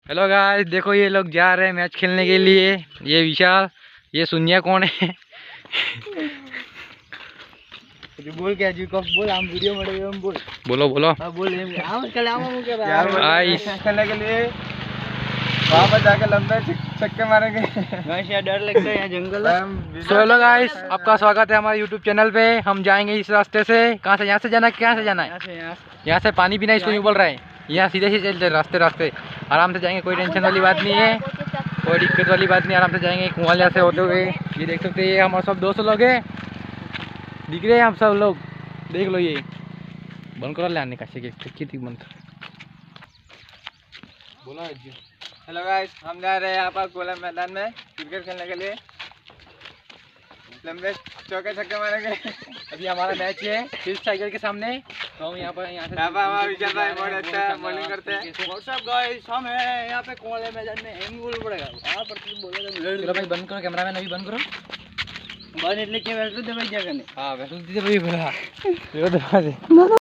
Hello guys, देखो ये लोग जा रहे हैं मैच खेलने के लिए। ये विशाल, ये सुनिया कौन है? बोल क्या जी कब बोल हम वीडियो में हम बोल बोलो बोलो। हां बोल हम कल आवा मुके यार गाइस खेलने के लिए वहां पर जाके लंबे छक्के मारेंगे। गाइस यार डर लगता है यहाँ जंगल है। सो हेलो गाइस, आपका स्वागत है हमारे यूट्यूब चैनल पे। हम जाएंगे इस रास्ते से। कहाँ से? यहाँ से जाना है, कहाँ से जाना है? यहाँ से पानी पीना इसको यूँ बोल रहा है। यहाँ सीधे से चलते रास्ते रास्ते आराम से जाएंगे, कोई टेंशन वाली बात नहीं है, कोई दिक्कत वाली बात नहीं। आराम से जाएंगे कुआलिया से होते हुए। ये देख सकते हैं, ये हमारे सब दोस्त लोग हैं, दिख रहे हैं हम सब लोग, देख लो। ये बंद करो ले आने का बंद बोला। हेलो गाइस, हम जा रहे हैं यहाँ पर गोला मैदान में क्रिकेट खेलने के लिए। लंबे चौके छक्के मारेंगे। अभी हमारा मैच है फिल्ड साइकिल के सामने, तो हम यहाँ से हमारा विशाल भाई बहुत अच्छा बॉलिंग करते हैं। व्हाट्सअप गाइस, हम हैं यहाँ पे कोले मैदान में। एम बोल पड़ेगा यहाँ पर बोलेगा। चलो भाई बंद करो, कैमरामैन अभी बंद करो। बंद इसलिए कि वैसे तो भाई क्या करने। हाँ वैसे तो भाई बोला